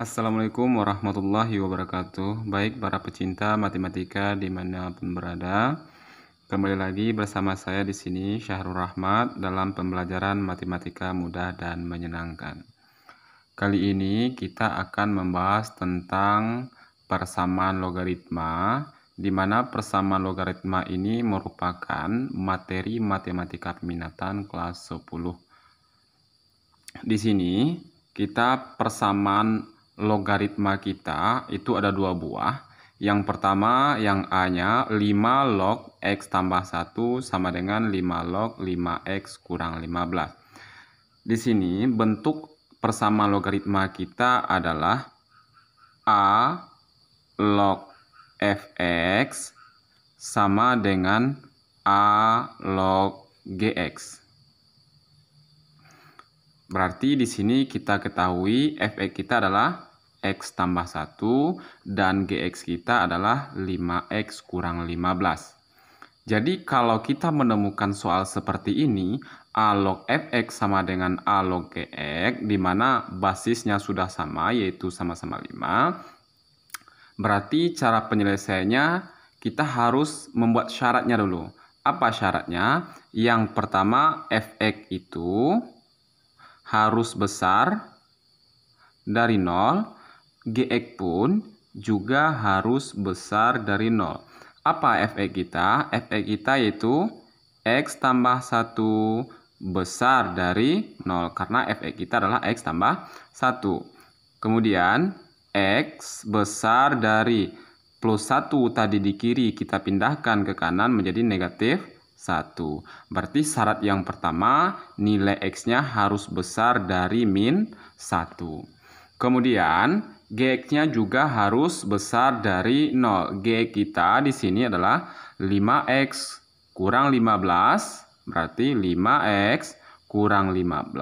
Assalamualaikum warahmatullahi wabarakatuh. Baik para pecinta matematika dimanapun berada, kembali lagi bersama saya di sini Syahrul Rahmat dalam pembelajaran matematika mudah dan menyenangkan. Kali ini kita akan membahas tentang persamaan logaritma, di mana persamaan logaritma ini merupakan materi matematika peminatan kelas 10. Di sini kita persamaan logaritma kita itu ada dua buah. Yang pertama yang A-nya 5 log X tambah 1 sama dengan 5 log 5X kurang 15. Di sini bentuk persamaan logaritma kita adalah A log Fx sama dengan A log Gx. Berarti di sini kita ketahui Fx kita adalah X tambah 1 dan Gx kita adalah 5X kurang 15. Jadi kalau kita menemukan soal seperti ini, A log Fx sama dengan A log Gx, di mana basisnya sudah sama yaitu sama-sama 5, berarti cara penyelesaiannya kita harus membuat syaratnya dulu. Apa syaratnya? Yang pertama Fx itu harus besar dari 0, Gx pun juga harus besar dari 0. Apa Fx kita? Fx kita yaitu X tambah 1 besar dari 0, karena Fx kita adalah X tambah 1. Kemudian X besar dari plus 1 tadi di kiri kita pindahkan ke kanan menjadi negatif 1. Berarti syarat yang pertama nilai X-nya harus besar dari min 1. Kemudian Gx-nya juga harus besar dari 0. Gx kita di sini adalah 5X kurang 15. Berarti 5X kurang 15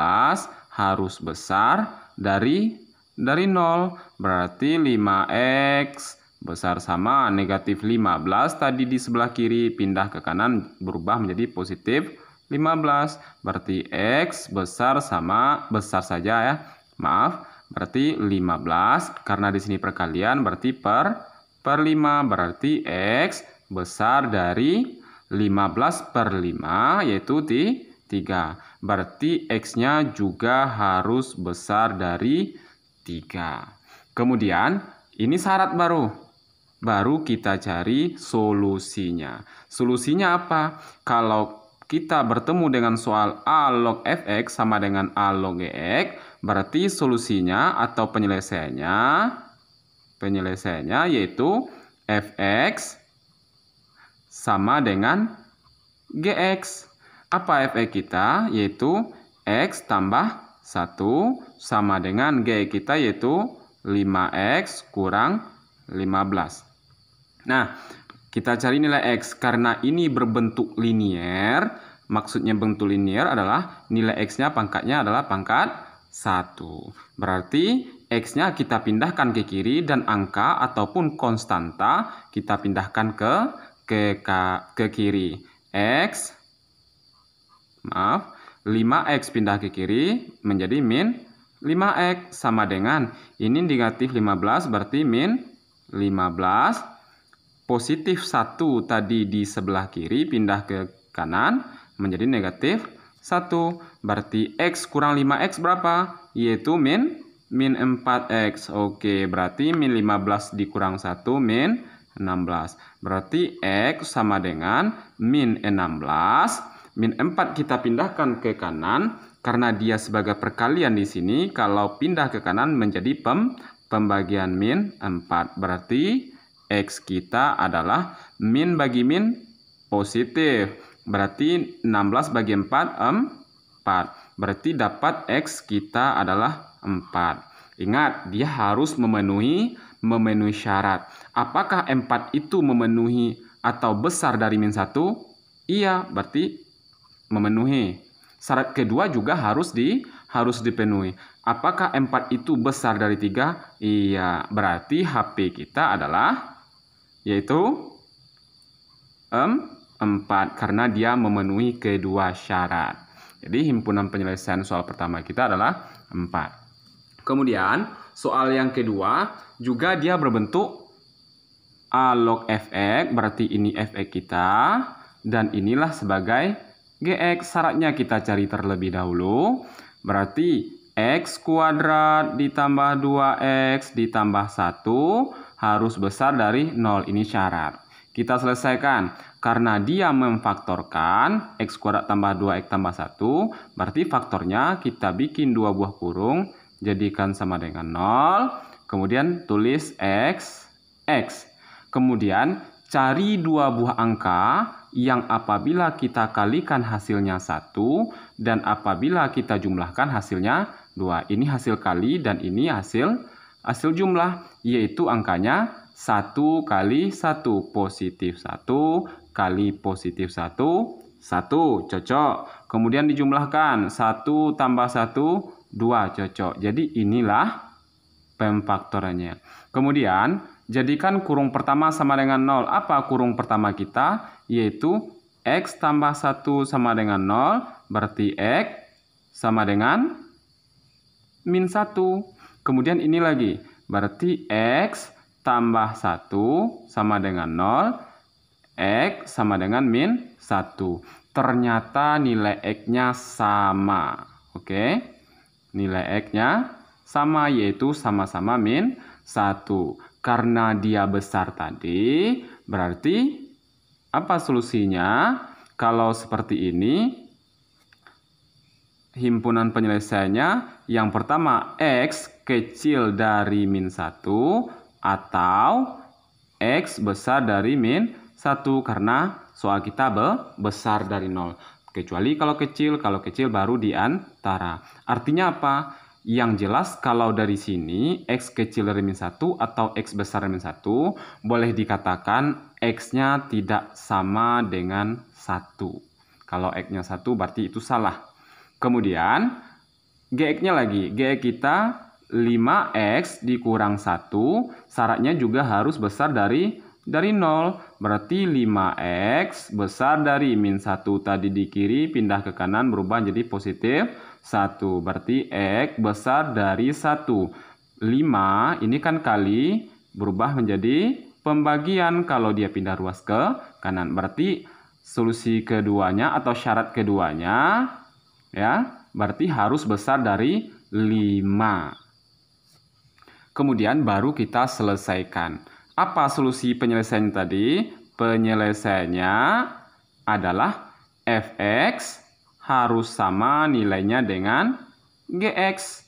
harus besar dari 0. Berarti 5X besar sama negatif 15 tadi di sebelah kiri pindah ke kanan berubah menjadi positif 15. Berarti X besar sama besar saja ya. Maaf, berarti 15 karena di sini perkalian berarti per 5 berarti X besar dari 15 per 5 yaitu 3. Berarti X-nya juga harus besar dari 3. Kemudian ini syarat baru kita cari solusinya. Solusinya apa? Kalau kita bertemu dengan soal A log Fx sama dengan A log Gx, berarti solusinya atau penyelesaiannya yaitu Fx sama dengan Gx. Apa Fx kita? Yaitu X tambah 1 sama dengan Gx kita yaitu 5X kurang 15. Nah, kita cari nilai X. Karena ini berbentuk linier, maksudnya bentuk linier adalah nilai X-nya pangkatnya adalah pangkat 1. Berarti X-nya kita pindahkan ke kiri dan angka ataupun konstanta kita pindahkan ke kiri. 5X pindah ke kiri menjadi min 5X sama dengan ini negatif 15 berarti min 15. Positif 1 tadi di sebelah kiri pindah ke kanan menjadi negatif 1. Berarti X kurang 5X berapa? Yaitu min 4X. Oke, berarti min 15 dikurang 1 min 16. Berarti X sama dengan min 16. Min 4 kita pindahkan ke kanan. Karena dia sebagai perkalian di sini, kalau pindah ke kanan menjadi pembagian min 4. Berarti X kita adalah min bagi min positif. Berarti 16 bagi 4, 4. Berarti dapat X kita adalah 4. Ingat, dia harus memenuhi syarat. Apakah 4 itu memenuhi atau besar dari min 1? Iya, berarti memenuhi. Syarat kedua juga harus dipenuhi. Apakah 4 itu besar dari 3? Iya, berarti HP kita adalah yaitu 4 karena dia memenuhi kedua syarat. Jadi himpunan penyelesaian soal pertama kita adalah 4. Kemudian soal yang kedua juga dia berbentuk A log fx, berarti ini fx kita, dan inilah sebagai gx. Syaratnya kita cari terlebih dahulu, berarti x kuadrat ditambah 2x ditambah 1 harus besar dari 0, ini syarat. Kita selesaikan, karena dia memfaktorkan x kuadrat tambah 2x tambah 1, berarti faktornya kita bikin 2 buah kurung, jadikan sama dengan 0, kemudian tulis x. Kemudian cari 2 buah angka yang apabila kita kalikan hasilnya 1 dan apabila kita jumlahkan hasilnya 2. Ini hasil kali dan ini hasil jumlah, yaitu angkanya 1 kali 1, positif 1 kali positif 1, 1, cocok. Kemudian dijumlahkan 1 tambah 1, 2, cocok. Jadi inilah pemfaktorannya. Kemudian jadikan kurung pertama sama dengan 0. Apa kurung pertama kita? Yaitu x tambah 1 sama dengan 0. Berarti x sama dengan min 1. Kemudian ini lagi. Berarti x tambah 1 sama dengan 0. X sama dengan min 1. Ternyata nilai x-nya sama. Oke. Nilai x-nya sama, yaitu sama-sama min 1. Karena dia besar tadi, berarti apa solusinya? Kalau seperti ini, himpunan penyelesaiannya yang pertama x kecil dari min 1 atau x besar dari min 1, karena soal kita besar dari 0. Kecuali kalau kecil baru di antara. Artinya apa? Yang jelas kalau dari sini x kecil dari min 1 atau x besar dari min 1, boleh dikatakan x-nya tidak sama dengan 1. Kalau x-nya 1 berarti itu salah. Kemudian gx-nya lagi. Gx kita 5x dikurang 1, syaratnya juga harus besar dari 0. Berarti 5x besar dari min 1 tadi di kiri, pindah ke kanan berubah jadi positif 1. Berarti x besar dari 1. 5 ini kan kali, berubah menjadi pembagian kalau dia pindah ruas ke kanan. Berarti solusi keduanya atau syarat keduanya ya, berarti harus besar dari 5. Kemudian baru kita selesaikan. Apa solusi penyelesaian tadi? Penyelesaiannya adalah fx harus sama nilainya dengan gx.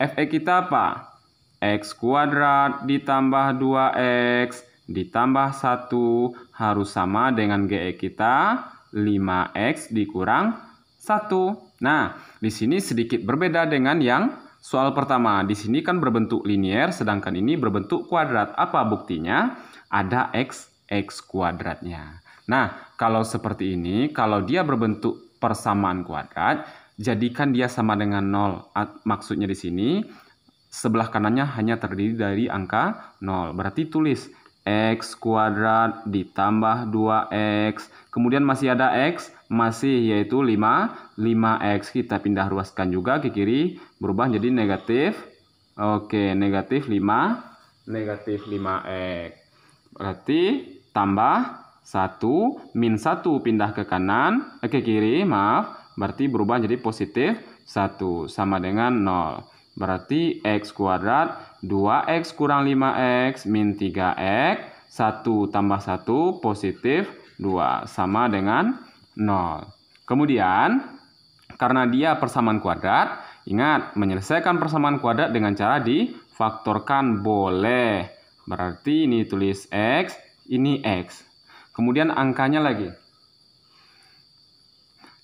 Fx kita apa? X kuadrat ditambah 2x ditambah 1 harus sama dengan gx kita 5x dikurang 1. Nah, di sini sedikit berbeda dengan yang soal pertama. Di sini kan berbentuk linier, sedangkan ini berbentuk kuadrat. Apa buktinya? Ada x kuadratnya. Nah, kalau seperti ini, kalau dia berbentuk persamaan kuadrat, jadikan dia sama dengan 0. Maksudnya di sini, sebelah kanannya hanya terdiri dari angka 0. Berarti tulis x kuadrat ditambah 2x. Kemudian masih ada x, masih yaitu 5x. Kita pindah ruaskan juga ke kiri, berubah jadi negatif. Oke, negatif 5x. Berarti tambah 1, min 1 pindah ke kanan, ke kiri, maaf. Berarti berubah jadi positif 1, sama dengan 0. Berarti x kuadrat 2x kurang 5x min 3x, 1 tambah 1 positif 2, sama dengan 0. Kemudian, karena dia persamaan kuadrat, ingat, menyelesaikan persamaan kuadrat dengan cara difaktorkan boleh. Berarti ini tulis x, ini x. Kemudian angkanya lagi.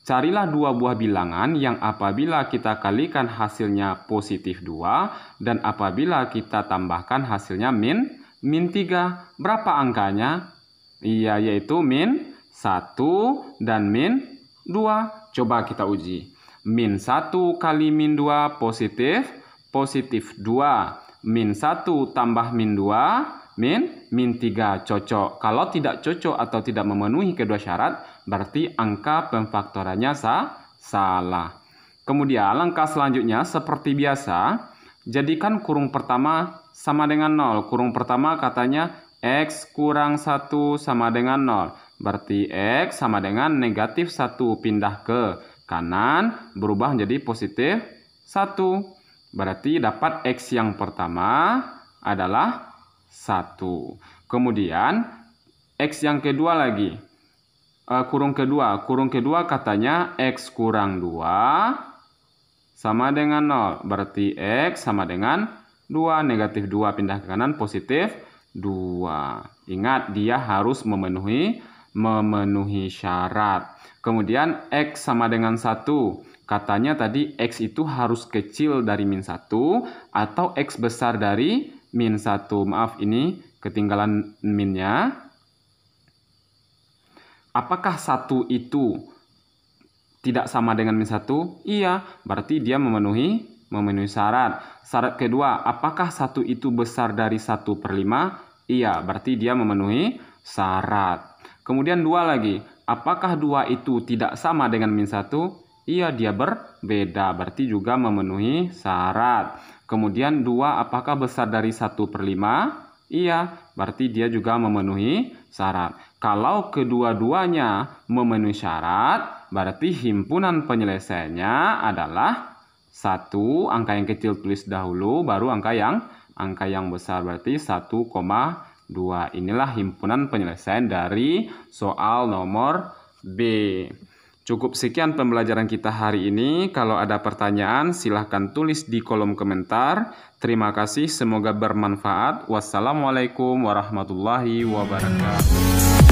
Carilah 2 buah bilangan yang apabila kita kalikan hasilnya positif 2 dan apabila kita tambahkan hasilnya min 3. Berapa angkanya? Iya, yaitu min 1 dan min 2. Coba kita uji. Min 1 kali min 2 positif 2. Min 1 tambah min 2 min 3 cocok. Kalau tidak cocok atau tidak memenuhi kedua syarat, berarti angka pemfaktorannya salah. Kemudian langkah selanjutnya seperti biasa, jadikan kurung pertama sama dengan 0. Kurung pertama katanya X kurang 1 sama dengan 0. Berarti X sama dengan negatif 1. Pindah ke kanan, berubah menjadi positif 1. Berarti dapat X yang pertama adalah 1. Kemudian X yang kedua lagi. Kurung kedua katanya X kurang 2 sama dengan 0. Berarti X sama dengan 2. Negatif 2 pindah ke kanan, positif 2. Ingat, dia harus memenuhi syarat. Kemudian X sama dengan 1. Katanya tadi X itu harus kecil dari min 1 atau X besar dari min 1. Maaf, ini ketinggalan minnya. Apakah 1 itu tidak sama dengan min 1? Iya, berarti dia memenuhi syarat. Syarat kedua, apakah 1 itu besar dari 1/5? Iya, berarti dia memenuhi syarat. Kemudian 2 lagi, apakah 2 itu tidak sama dengan min 1? Iya, dia berbeda, berarti juga memenuhi syarat. Kemudian 2, apakah besar dari 1/5? Iya, berarti dia juga memenuhi syarat. Kalau kedua-duanya memenuhi syarat, berarti himpunan penyelesaiannya adalah 1, angka yang kecil tulis dahulu, baru angka yang besar, berarti 1,2. Inilah himpunan penyelesaian dari soal nomor B. Cukup sekian pembelajaran kita hari ini. Kalau ada pertanyaan, silahkan tulis di kolom komentar. Terima kasih, semoga bermanfaat. Wassalamualaikum warahmatullahi wabarakatuh.